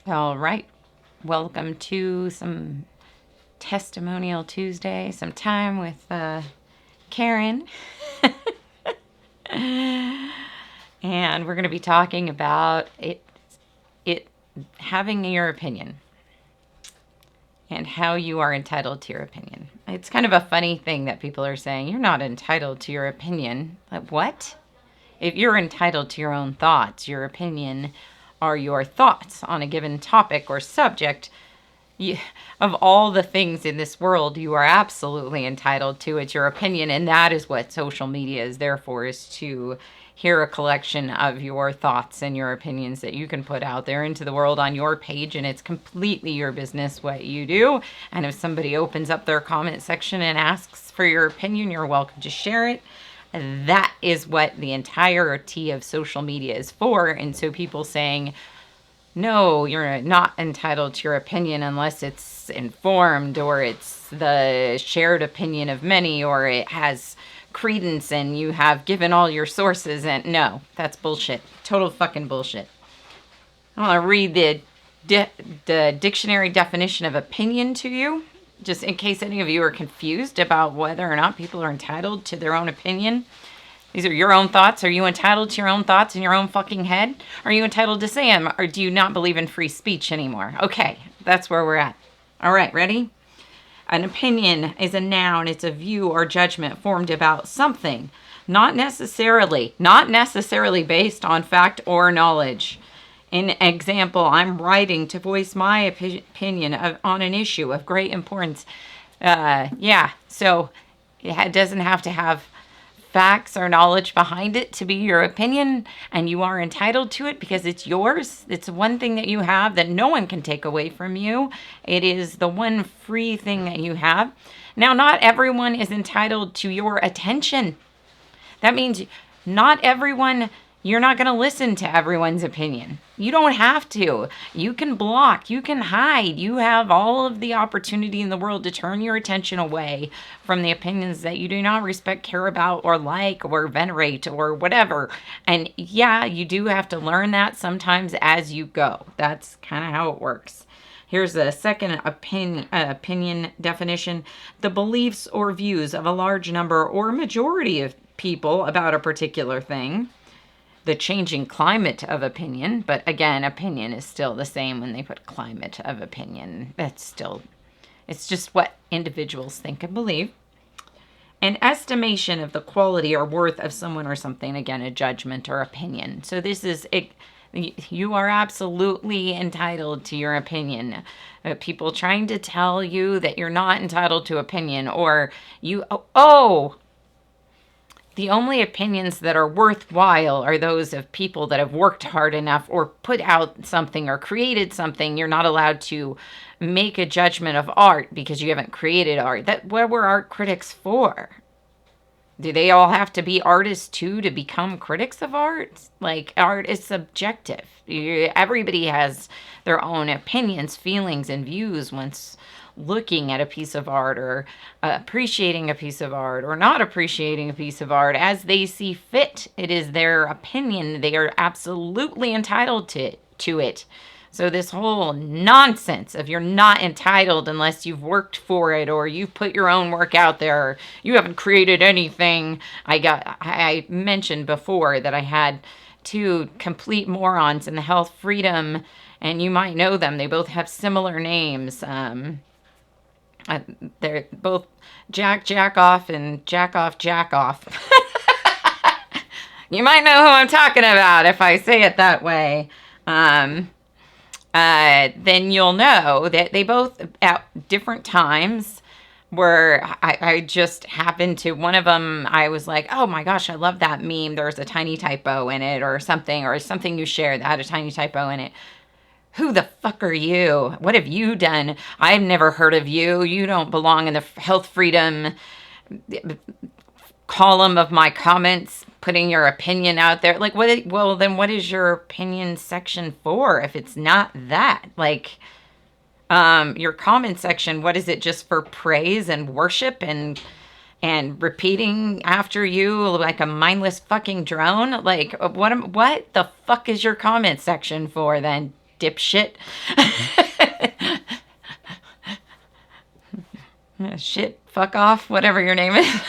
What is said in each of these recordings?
All right. Welcome to some Testimonial Tuesday, some time with Karen. And we're going to be talking about it having your opinion and how you are entitled to your opinion. It's kind of a funny thing that people are saying, you're not entitled to your opinion. Like, what? If you're entitled to your own thoughts, your opinion are your thoughts on a given topic or subject. You, of all the things in this world, you are absolutely entitled to. It's your opinion, and that is what social media is there for, is to hear a collection of your thoughts and your opinions that you can put out there into the world on your page, and it's completely your business what you do. And if somebody opens up their comment section and asks for your opinion, you're welcome to share it. That is what the entirety of social media is for. And so people saying, no, you're not entitled to your opinion unless it's informed or it's the shared opinion of many or it has credence and you have given all your sources. And no, that's bullshit. Total fucking bullshit. I want to read the dictionary definition of opinion to you, just in case any of you are confused about whether or not people are entitled to their own opinion. These are your own thoughts. Are you entitled to your own thoughts in your own fucking head? Are you entitled to say them? Or do you not believe in free speech anymore? Okay, that's where we're at. All right, ready? An opinion is a noun. It's a view or judgment formed about something, not necessarily based on fact or knowledge. In example, I'm writing to voice my opinion on an issue of great importance. So it doesn't have to have facts or knowledge behind it to be your opinion, and you are entitled to it because it's yours. It's one thing that you have that no one can take away from you. It is the one free thing that you have. Now, not everyone is entitled to your attention. That means you're not going to listen to everyone's opinion. You don't have to. You can block, you can hide. You have all of the opportunity in the world to turn your attention away from the opinions that you do not respect, care about, or like, or venerate, or whatever. And yeah, you do have to learn that sometimes as you go. That's kind of how it works. Here's the second opinion definition. The beliefs or views of a large number or majority of people about a particular thing. The changing climate of opinion, but again, opinion is still the same when they put climate of opinion. It's just what individuals think and believe. An estimation of the quality or worth of someone or something, again, a judgment or opinion. So this is it. You are absolutely entitled to your opinion. People trying to tell you that you're not entitled to opinion, or the only opinions that are worthwhile are those of people that have worked hard enough or put out something or created something. You're not allowed to make a judgment of art because you haven't created art. What were art critics for? Do they all have to be artists too to become critics of art? Like, art is subjective. Everybody has their own opinions, feelings, and views once looking at a piece of art, or appreciating a piece of art, or not appreciating a piece of art as they see fit. It is their opinion. They are absolutely entitled to it. So this whole nonsense of you're not entitled unless you've worked for it, or you've put your own work out there, or you haven't created anything. I mentioned before that I had two complete morons in the health freedom, and you might know them. They both have similar names. They're both Jack Off and Jack Off. You might know who I'm talking about if I say it that way. Then you'll know that they both, at different times, where I just happened to, one of them, I was like, oh my gosh, I love that meme. There's a tiny typo in it, or something you shared that had a tiny typo in it. Who the fuck are you? What have you done? I've never heard of you. You don't belong in the health freedom column of my comments, putting your opinion out there. Like, then what is your opinion section for if it's not that? Like, your comment section, what is it, just for praise and worship and repeating after you like a mindless fucking drone? Like, what the fuck is your comment section for then? dipshit. Shit, fuck off, whatever your name is.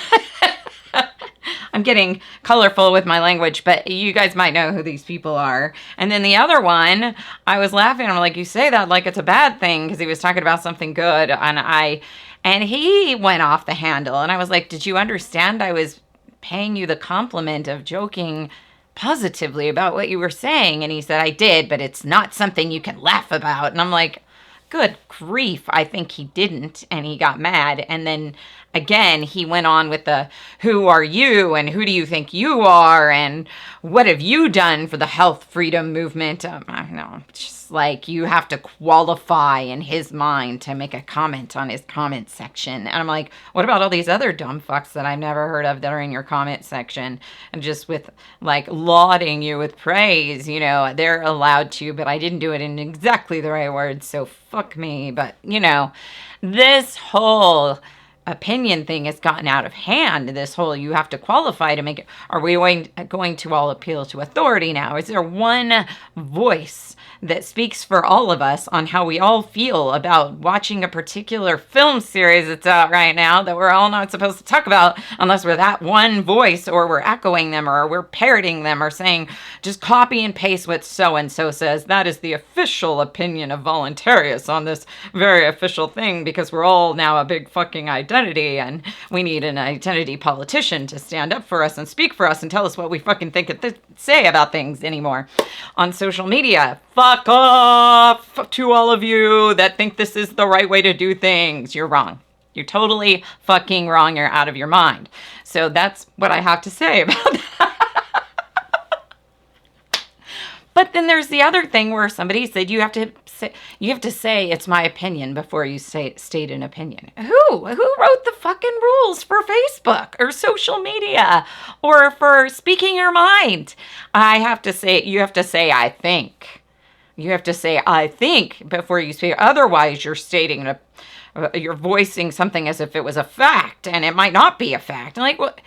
I'm getting colorful with my language, but you guys might know who these people are. And then the other one, I was laughing. I'm like, you say that like it's a bad thing because he was talking about something good. And he went off the handle. And I was like, did you understand I was paying you the compliment of joking positively about what you were saying? And he said, I did, but it's not something you can laugh about. And I'm like, good grief, I think he didn't, and he got mad. And then again, he went on with the, who are you, and who do you think you are, and what have you done for the health freedom movement? I don't know, just like you have to qualify in his mind to make a comment on his comment section. And I'm like, what about all these other dumb fucks that I've never heard of that are in your comment section? And just with like lauding you with praise, you know, they're allowed to, but I didn't do it in exactly the right words, so fuck me. But, you know, this whole opinion thing has gotten out of hand. This whole, you have to qualify to make it. Are we going to all appeal to authority now? Is there one voice that speaks for all of us on how we all feel about watching a particular film series that's out right now that we're all not supposed to talk about unless we're that one voice, or we're echoing them, or we're parroting them, or saying, just copy and paste what so-and-so says. That is the official opinion of Voluntarius on this very official thing, because we're all now a big fucking identity, and we need an identity politician to stand up for us and speak for us and tell us what we fucking think and say about things anymore on social media. Fuck off to all of you that think this is the right way to do things. You're wrong. You're totally fucking wrong. You're out of your mind. So that's what I have to say about that. But then there's the other thing where somebody said you have to say it's my opinion before you state an opinion. Who wrote the fucking rules for Facebook or social media or for speaking your mind? You have to say I think. You have to say I think before you speak. Otherwise, you're stating you're voicing something as if it was a fact, and it might not be a fact. And like, what?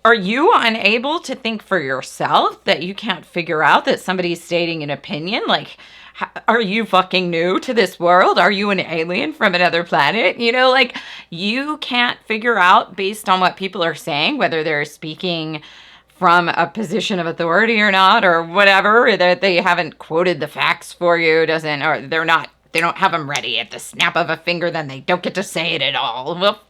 Are you unable to think for yourself that you can't figure out that somebody's stating an opinion? Like, are you fucking new to this world? Are you an alien from another planet? You know, like, you can't figure out based on what people are saying, whether they're speaking from a position of authority or not, or whatever, that they haven't quoted the facts for you, or they don't have them ready at the snap of a finger, then they don't get to say it at all. Well,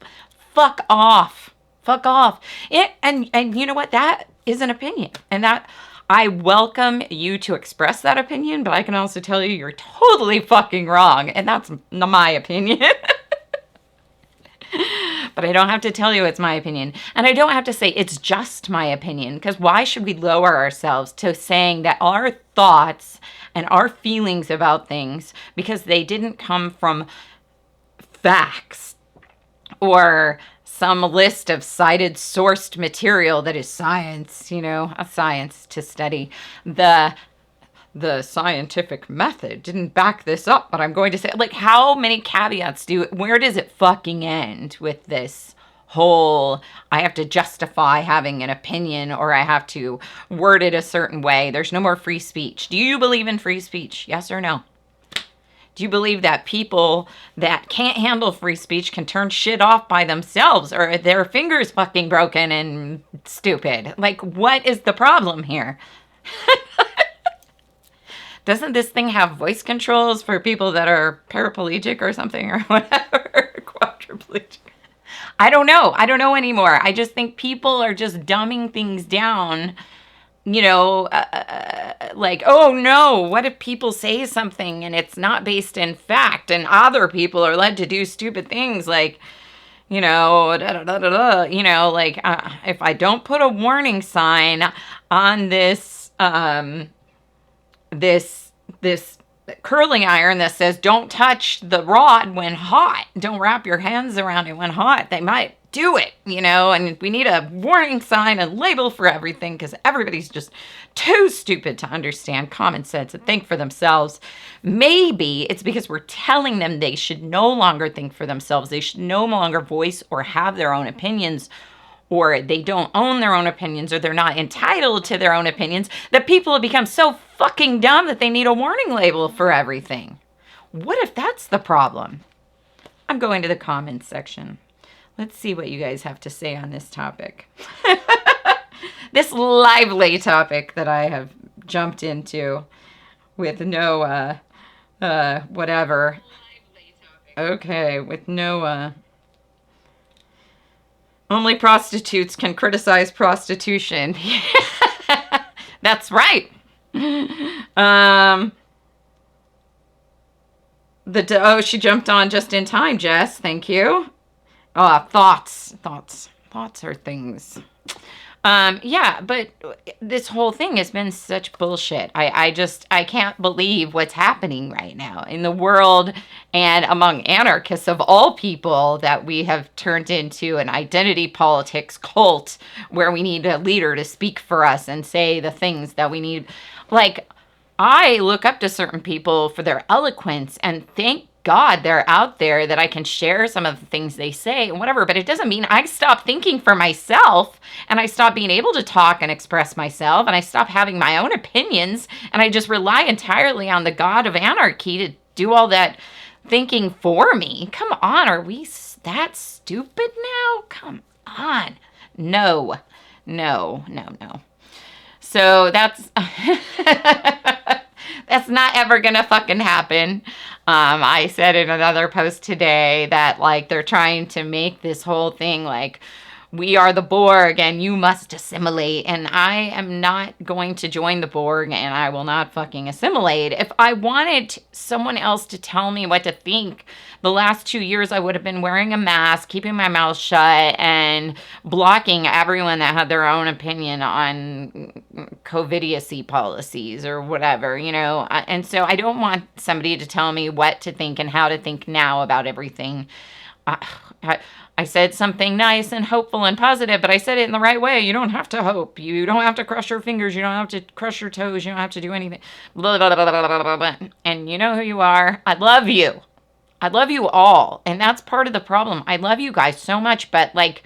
fuck off. Fuck off. And you know what? That is an opinion. And that I welcome you to express that opinion, but I can also tell you you're totally fucking wrong. And that's my opinion. But I don't have to tell you it's my opinion. And I don't have to say it's just my opinion, because why should we lower ourselves to saying that our thoughts and our feelings about things, because they didn't come from facts or some list of cited sourced material that is science, you know, a science to study. The scientific method didn't back this up, but I'm going to say, like, how many caveats where does it fucking end with this whole, I have to justify having an opinion, or I have to word it a certain way? There's no more free speech. Do you believe in free speech? Yes or no? Do you believe that people that can't handle free speech can turn shit off by themselves, or their fingers fucking broken and stupid? Like, what is the problem here? Doesn't this thing have voice controls for people that are paraplegic or something, or whatever? Quadriplegic. I don't know. I don't know anymore. I just think people are just dumbing things down. You know, like, oh no, what if people say something and it's not based in fact, and other people are led to do stupid things like, you know, you know, like, if I don't put a warning sign on this, this curling iron that says don't touch the rod when hot, don't wrap your hands around it when hot, they might do it, you know. And we need a warning sign and label for everything, because everybody's just too stupid to understand common sense and think for themselves. Maybe it's because we're telling them they should no longer think for themselves, they should no longer voice or have their own opinions or they don't own their own opinions, or they're not entitled to their own opinions, that people have become so fucking dumb that they need a warning label for everything. What if that's the problem? I'm going to the comments section. Let's see what you guys have to say on this topic. This lively topic that I have jumped into with no, whatever. Okay, with no, only prostitutes can criticize prostitution. That's right. She jumped on just in time, Jess. Thank you. Thoughts are things. Yeah, but this whole thing has been such bullshit. I can't believe what's happening right now in the world and among anarchists of all people, that we have turned into an identity politics cult where we need a leader to speak for us and say the things that we need. Like, I look up to certain people for their eloquence, and thank God they're out there that I can share some of the things they say and whatever, but it doesn't mean I stop thinking for myself, and I stop being able to talk and express myself, and I stop having my own opinions, and I just rely entirely on the God of anarchy to do all that thinking for me. Come on, are we that stupid now? Come on. No. So that's that's not ever gonna fucking happen. I said in another post today that, like, they're trying to make this whole thing like, we are the Borg and you must assimilate. And I am not going to join the Borg, and I will not fucking assimilate. If I wanted someone else to tell me what to think, the last 2 years I would have been wearing a mask, keeping my mouth shut, and blocking everyone that had their own opinion on COVIDiacy policies or whatever, you know. And so I don't want somebody to tell me what to think and how to think now about everything. I said something nice and hopeful and positive, but I said it in the right way. You don't have to hope. You don't have to cross your fingers. You don't have to crush your toes. You don't have to do anything. Blah, blah, blah, blah, blah, blah, blah. And you know who you are. I love you. I love you all. And that's part of the problem. I love you guys so much, but like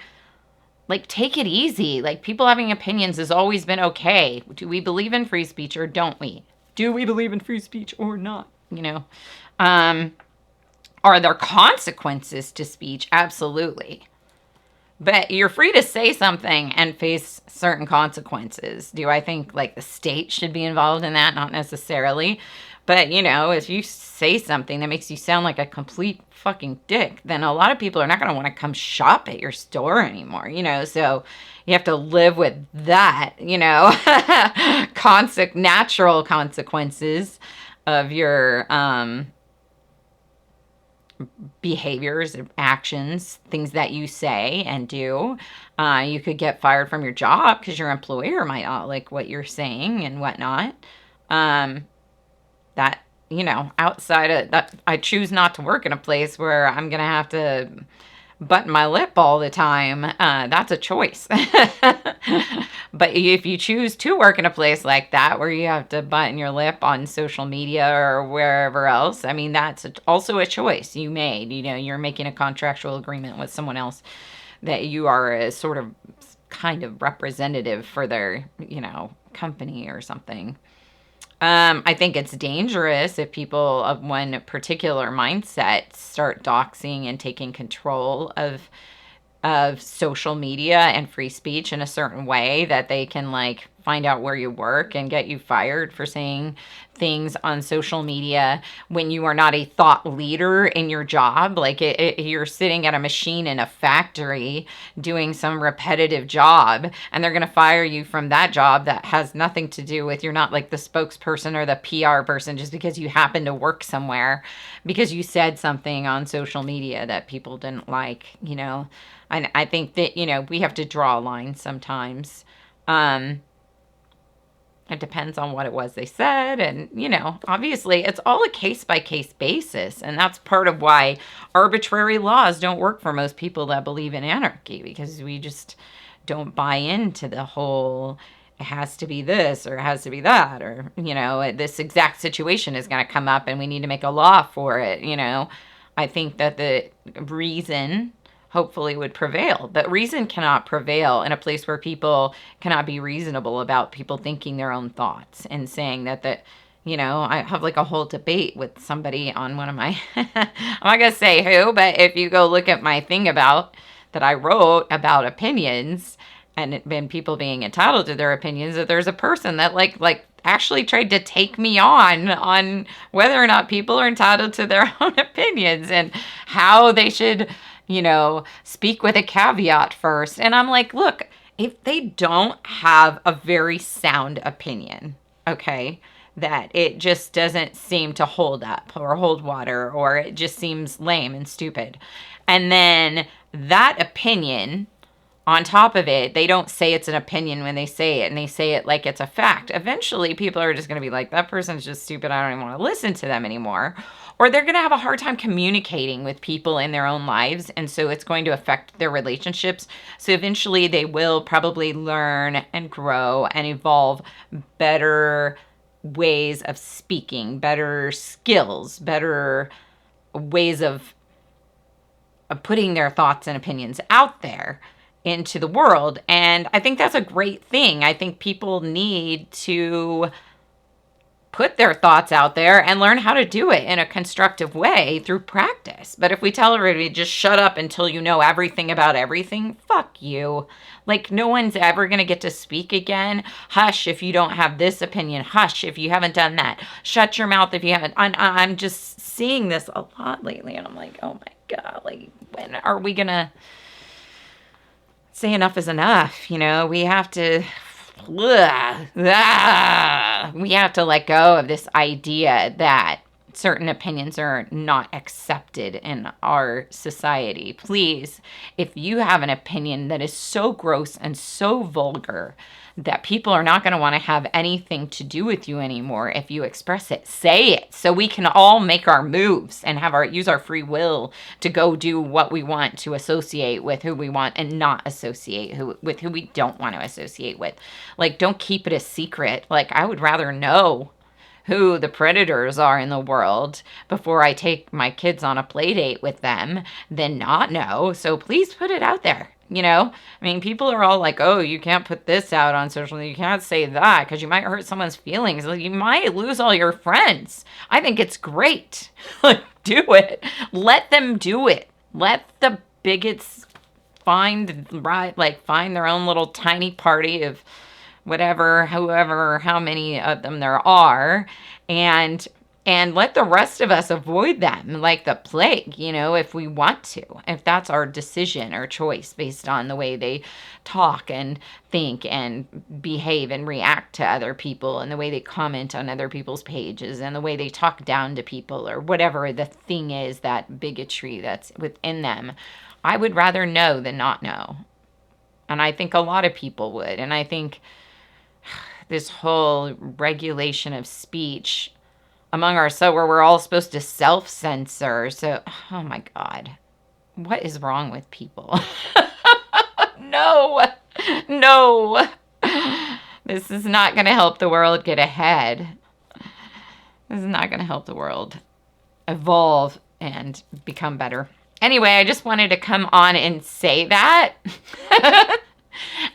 take it easy. Like, people having opinions has always been okay. Do we believe in free speech or don't we? Do we believe in free speech or not? You know, are there consequences to speech? Absolutely. But you're free to say something and face certain consequences. Do I think, like, the state should be involved in that? Not necessarily. But, you know, if you say something that makes you sound like a complete fucking dick, then a lot of people are not going to want to come shop at your store anymore, you know? So you have to live with that, you know? Natural consequences of your behaviors, actions, things that you say and do. You could get fired from your job because your employer might not like what you're saying and whatnot. That, you know, outside of that, I choose not to work in a place where I'm going to have to button my lip all the time. That's a choice. But if you choose to work in a place like that, where you have to button your lip on social media or wherever else, I mean, that's also a choice you made. You know, you're making a contractual agreement with someone else that you are a sort of kind of representative for their, you know, company or something. I think it's dangerous if people of one particular mindset start doxing and taking control of social media and free speech in a certain way that they can, like, find out where you work and get you fired for saying things on social media when you are not a thought leader in your job. Like, you're sitting at a machine in a factory doing some repetitive job, and they're going to fire you from that job that has nothing to do with, you're not like the spokesperson or the PR person just because you happen to work somewhere because you said something on social media that people didn't like, you know. And I think that, you know, we have to draw a line sometimes. It depends on what it was they said. And, you know, obviously it's all a case-by-case basis. And that's part of why arbitrary laws don't work for most people that believe in anarchy, because we just don't buy into the whole, it has to be this or it has to be that, or, you know, this exact situation is going to come up and we need to make a law for it, you know. I think that the reason hopefully would prevail. But reason cannot prevail in a place where people cannot be reasonable about people thinking their own thoughts and saying that I have like a whole debate with somebody on one of my, I'm not going to say who, but if you go look at my thing about that I wrote about opinions and people being entitled to their opinions, that there's a person that like actually tried to take me on whether or not people are entitled to their own opinions and how they should, speak with a caveat first. And I'm like, look, if they don't have a very sound opinion, okay, that it just doesn't seem to hold up or hold water, or it just seems lame and stupid. And then that opinion, on top of it, they don't say it's an opinion when they say it, and they say it like it's a fact. Eventually, people are just going to be like, that person's just stupid. I don't even want to listen to them anymore. Or they're going to have a hard time communicating with people in their own lives. And so it's going to affect their relationships. So eventually they will probably learn and grow and evolve better ways of speaking, better skills, better ways of putting their thoughts and opinions out there into the world. And I think that's a great thing. I think people need to put their thoughts out there and learn how to do it in a constructive way through practice. But if we tell everybody just shut up until you know everything about everything, fuck you. Like, no one's ever going to get to speak again. Hush if you don't have this opinion. Hush if you haven't done that. Shut your mouth if you haven't. I'm just seeing this a lot lately, and I'm like, oh my God, like, when are we going to say enough is enough? We have to... we have to let go of this idea that certain opinions are not accepted in our society. Please, if you have an opinion that is so gross and so vulgar that people are not going to want to have anything to do with you anymore if you express it, say it, so we can all make our moves and use our free will to go do what we want, to associate with who we want and not associate with who we don't want to associate with. Like, don't keep it a secret. Like, I would rather know who the predators are in the world before I take my kids on a play date with them than not know. So please put it out there. I mean, people are all like, oh, you can't put this out on social media. You can't say that because you might hurt someone's feelings. Like, you might lose all your friends. I think it's great. Like, do it. Let them do it. Let the bigots find their own little tiny party of whatever, however, how many of them there are, and let the rest of us avoid them like the plague, if we want to, if that's our decision or choice based on the way they talk and think and behave and react to other people, and the way they comment on other people's pages, and the way they talk down to people, or whatever the thing is, that bigotry that's within them. I would rather know than not know. And I think a lot of people would. And I think this whole regulation of speech among ourselves, where we're all supposed to self-censor. So, oh my God, what is wrong with people? No. This is not going to help the world get ahead. This is not going to help the world evolve and become better. Anyway, I just wanted to come on and say that.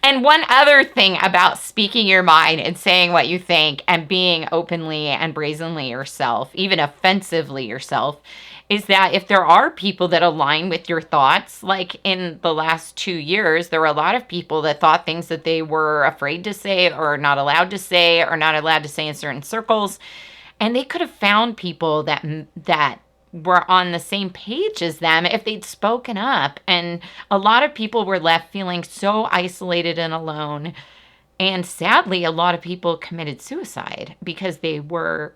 And one other thing about speaking your mind and saying what you think and being openly and brazenly yourself, even offensively yourself, is that if there are people that align with your thoughts, like in the last 2 years, there were a lot of people that thought things that they were afraid to say or not allowed to say or not allowed to say in certain circles. And they could have found people that were on the same page as them if they'd spoken up. And a lot of people were left feeling so isolated and alone. And sadly, a lot of people committed suicide because they were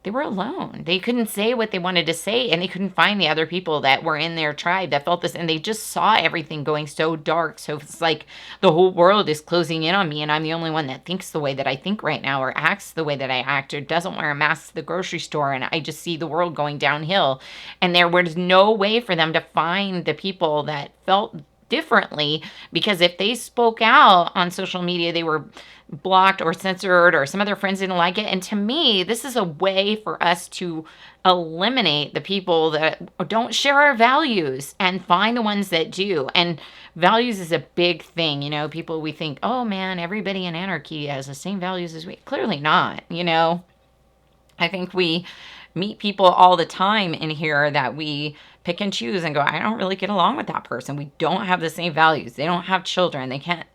alone. They couldn't say what they wanted to say, and they couldn't find the other people that were in their tribe that felt this, and they just saw everything going so dark. So it's like the whole world is closing in on me, and I'm the only one that thinks the way that I think right now, or acts the way that I act, or doesn't wear a mask to the grocery store, and I just see the world going downhill. And there was no way for them to find the people that felt differently, because if they spoke out on social media, they were blocked or censored, or some of their friends didn't like it. And to me, this is a way for us to eliminate the people that don't share our values and find the ones that do. And values is a big thing. People, we think, oh man, everybody in anarchy has the same values as we. Clearly not. I think we meet people all the time in here that we pick and choose and go, I don't really get along with that person. We don't have the same values. They don't have children. They can't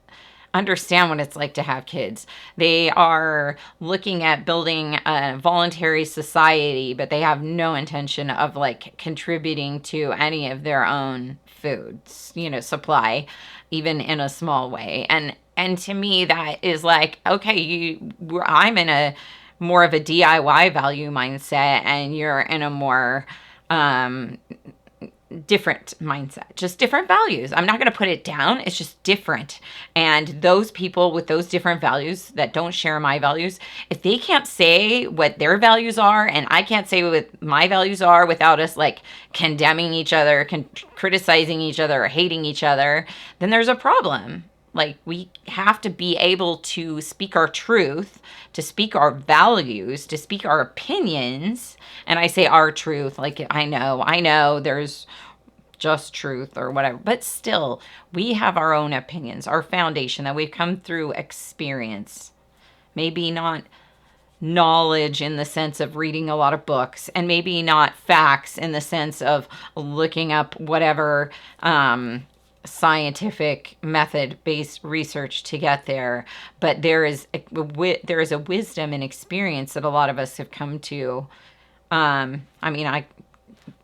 understand what it's like to have kids. They are looking at building a voluntary society, but they have no intention of like contributing to any of their own foods, supply, even in a small way. And to me, that is like, okay, I'm in a more of a DIY value mindset, and you're in a more different mindset, just different values. I'm not going to put it down. It's just different. And those people with those different values that don't share my values, if they can't say what their values are, and I can't say what my values are without us like condemning each other, criticizing each other, or hating each other, then there's a problem. Like, we have to be able to speak our truth, to speak our values, to speak our opinions. And I say our truth, like I know there's just truth or whatever, but still, we have our own opinions, our foundation that we've come through experience. Maybe not knowledge in the sense of reading a lot of books, and maybe not facts in the sense of looking up whatever scientific method-based research to get there, but there is a wisdom and experience that a lot of us have come to. I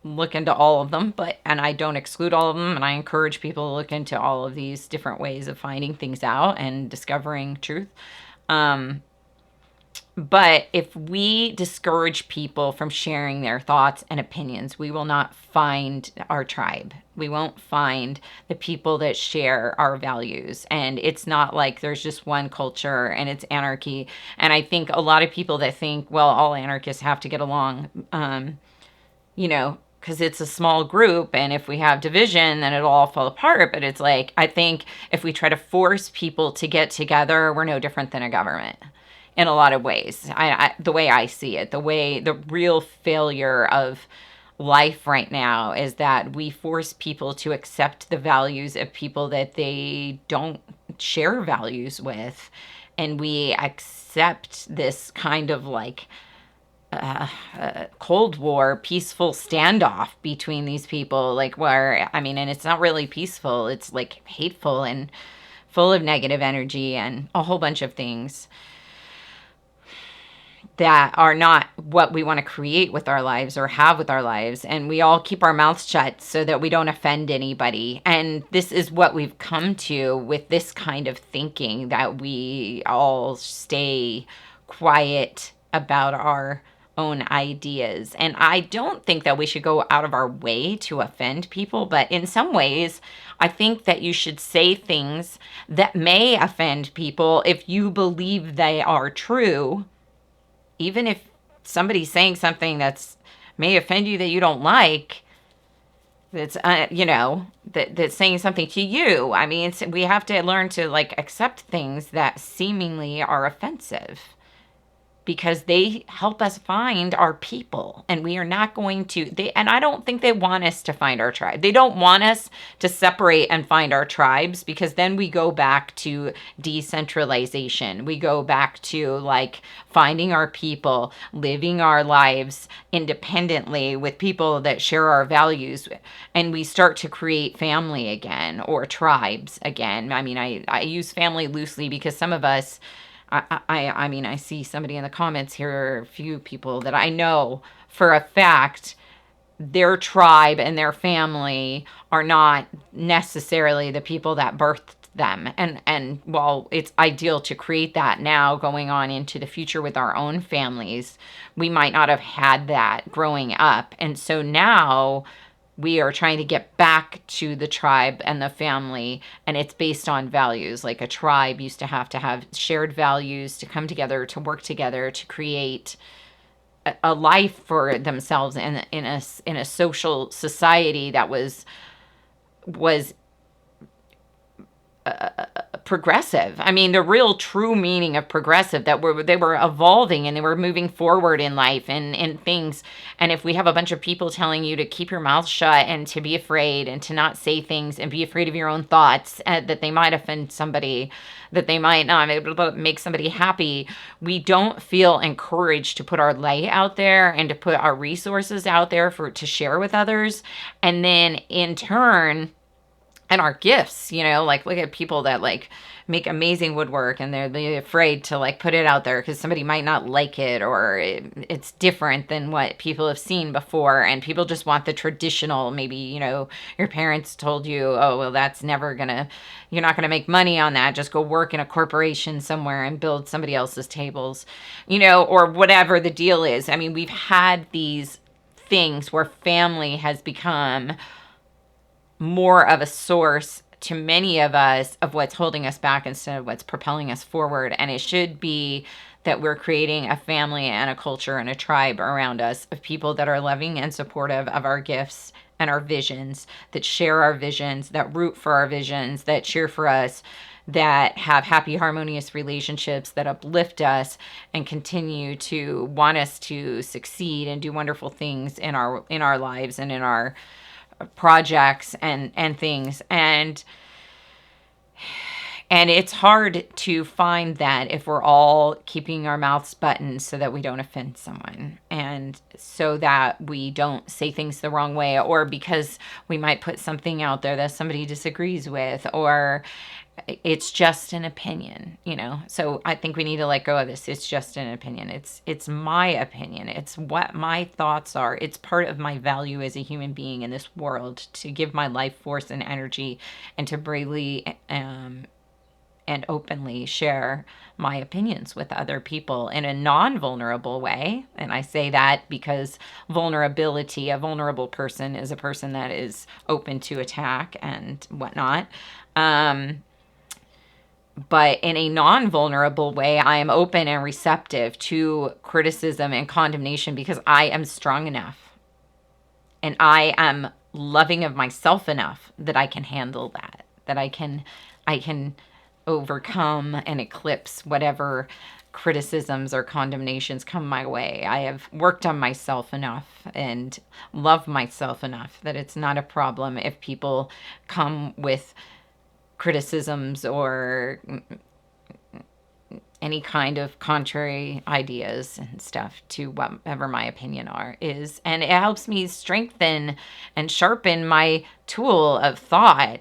look into all of them, and I don't exclude all of them, and I encourage people to look into all of these different ways of finding things out and discovering truth. But if we discourage people from sharing their thoughts and opinions, we will not find our tribe. We won't find the people that share our values. And it's not like there's just one culture and it's anarchy. And I think a lot of people that think, well, all anarchists have to get along, because it's a small group, and if we have division, then it'll all fall apart. But it's like, I think if we try to force people to get together, we're no different than a government. In a lot of ways, the way I see it, the real failure of life right now is that we force people to accept the values of people that they don't share values with. And we accept this kind of like Cold War peaceful standoff between these people, like and it's not really peaceful. It's like hateful and full of negative energy and a whole bunch of things that are not what we want to create with our lives or have with our lives. And we all keep our mouths shut so that we don't offend anybody. And this is what we've come to with this kind of thinking, that we all stay quiet about our own ideas. And I don't think that we should go out of our way to offend people, but in some ways, I think that you should say things that may offend people if you believe they are true. Even if somebody's saying something that's may offend you that you don't like, that's that's saying something to you. I mean, we have to learn to like accept things that seemingly are offensive, because they help us find our people, and we are not going to, and I don't think they want us to find our tribe. They don't want us to separate and find our tribes, because then we go back to decentralization. We go back to like finding our people, living our lives independently with people that share our values, and we start to create family again, or tribes again. I mean, I use family loosely because some of us, I see somebody in the comments here, a few people that I know for a fact their tribe and their family are not necessarily the people that birthed them. And while it's ideal to create that now going on into the future with our own families, we might not have had that growing up. And so now we are trying to get back to the tribe and the family, and it's based on values. Like a tribe used to have shared values to come together, to work together, to create a life for themselves in a social society that was progressive. I mean, the real true meaning of progressive, that they were evolving and they were moving forward in life and things. And if we have a bunch of people telling you to keep your mouth shut and to be afraid and to not say things and be afraid of your own thoughts, that they might offend somebody, that they might not be able to make somebody happy, we don't feel encouraged to put our light out there and to put our resources out there to share with others. And then in turn, and our gifts, like look at people that like make amazing woodwork and they're afraid to like put it out there because somebody might not like it, or it's different than what people have seen before, and people just want the traditional. Maybe your parents told you, oh well, that's never gonna, you're not gonna make money on that, just go work in a corporation somewhere and build somebody else's tables, or whatever the deal is. I mean, we've had these things where family has become more of a source to many of us of what's holding us back instead of what's propelling us forward. And it should be that we're creating a family and a culture and a tribe around us of people that are loving and supportive of our gifts and our visions, that share our visions, that root for our visions, that cheer for us, that have happy, harmonious relationships, that uplift us and continue to want us to succeed and do wonderful things in our lives and in our projects and things. And it's hard to find that if we're all keeping our mouths buttoned so that we don't offend someone, and so that we don't say things the wrong way, or because we might put something out there that somebody disagrees with, or it's just an opinion, So I think we need to let go of this. It's just an opinion. It's my opinion. It's what my thoughts are. It's part of my value as a human being in this world to give my life force and energy and to bravely and openly share my opinions with other people in a non-vulnerable way. And I say that because vulnerability, a vulnerable person is a person that is open to attack and whatnot. But in a non-vulnerable way, I am open and receptive to criticism and condemnation because I am strong enough and I am loving of myself enough that I can handle that I can overcome and eclipse whatever criticisms or condemnations come my way. I have worked on myself enough and love myself enough that it's not a problem if people come with criticisms or any kind of contrary ideas and stuff to whatever my opinion is. And it helps me strengthen and sharpen my tool of thought,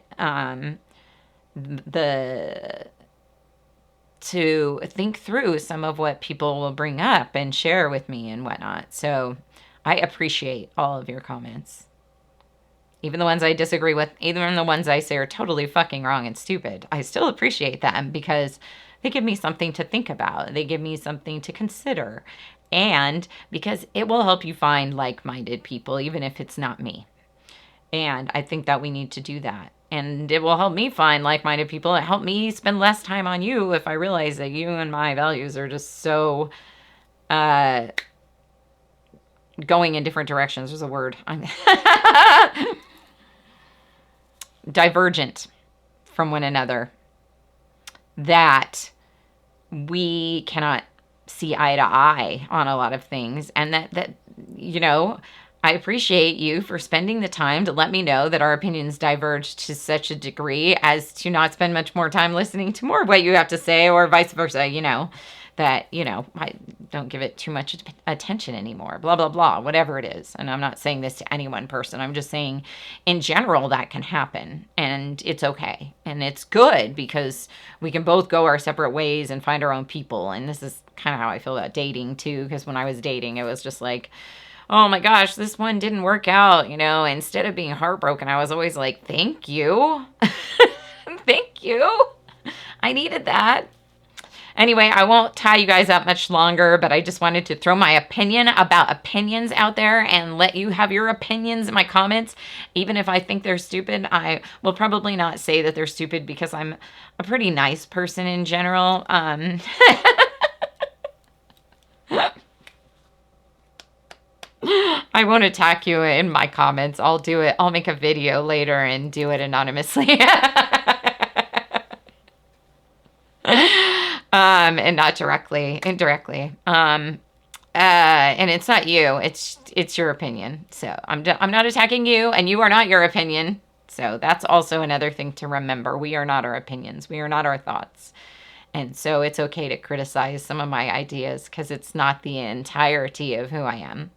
to think through some of what people will bring up and share with me and whatnot. So I appreciate all of your comments. Even the ones I disagree with, even the ones I say are totally fucking wrong and stupid, I still appreciate them because they give me something to think about. They give me something to consider. And because it will help you find like-minded people, even if it's not me. And I think that we need to do that. And it will help me find like-minded people. It help me spend less time on you if I realize that you and my values are just so going in different directions. There's a word. Divergent from one another, that we cannot see eye to eye on a lot of things. And that I appreciate you for spending the time to let me know that our opinions diverge to such a degree as to not spend much more time listening to more of what you have to say, or vice versa, that, I don't give it too much attention anymore, blah, blah, blah, whatever it is. And I'm not saying this to any one person. I'm just saying in general that can happen, and it's okay. And it's good because we can both go our separate ways and find our own people. And this is kind of how I feel about dating too, because when I was dating, it was just like, oh my gosh, this one didn't work out, instead of being heartbroken, I was always like, thank you. Thank you. I needed that. Anyway, I won't tie you guys up much longer, but I just wanted to throw my opinion about opinions out there and let you have your opinions in my comments. Even if I think they're stupid, I will probably not say that they're stupid because I'm a pretty nice person in general. I won't attack you in my comments. I'll do it. I'll make a video later and do it anonymously. And not directly, indirectly. And it's not you. It's your opinion. So I'm not attacking you, and you are not your opinion. So that's also another thing to remember. We are not our opinions. We are not our thoughts. And so it's okay to criticize some of my ideas because it's not the entirety of who I am.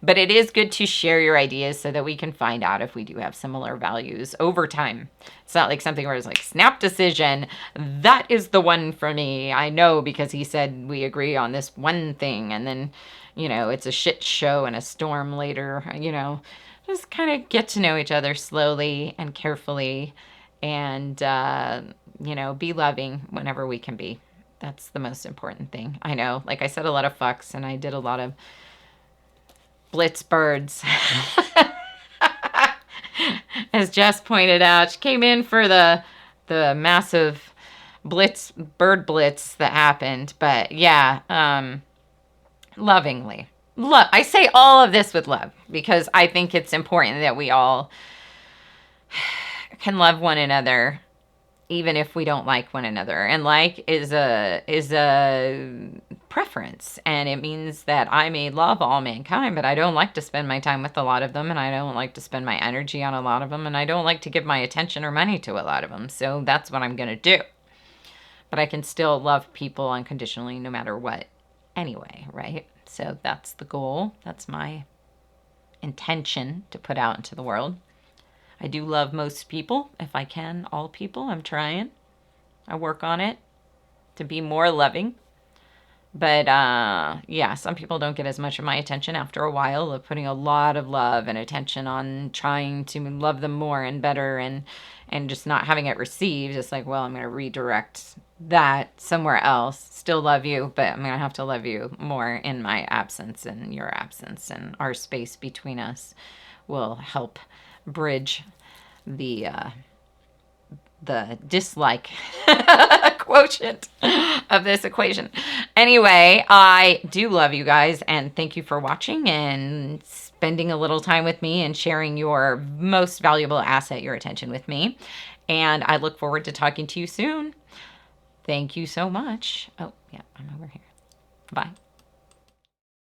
But it is good to share your ideas so that we can find out if we do have similar values over time. It's not like something where it's like, snap decision, that is the one for me. I know because he said we agree on this one thing. And then, it's a shit show and a storm later, just kind of get to know each other slowly and carefully and, be loving whenever we can be. That's the most important thing. I know, like I said, a lot of fucks, and I did a lot of blitz birds. As Jess pointed out, she came in for the massive bird blitz that happened. But yeah, lovingly. I say all of this with love because I think it's important that we all can love one another even if we don't like one another. And like is a preference, and it means that I may love all mankind, but I don't like to spend my time with a lot of them, and I don't like to spend my energy on a lot of them, and I don't like to give my attention or money to a lot of them. So that's what I'm going to do. But I can still love people unconditionally no matter what anyway, right? So that's the goal. That's my intention to put out into the world. I do love most people, if I can, all people. I'm trying. I work on it to be more loving. But yeah, some people don't get as much of my attention after a while of putting a lot of love and attention on trying to love them more and better and just not having it received. It's like, well, I'm going to redirect that somewhere else. Still love you, but I'm going to have to love you more in my absence and your absence, and our space between us will help bridge the dislike quotient of this equation. Anyway, I do love you guys, and thank you for watching and spending a little time with me and sharing your most valuable asset, your attention, with me. And I look forward to talking to you soon. Thank you so much. Oh, yeah, I'm over here. Bye.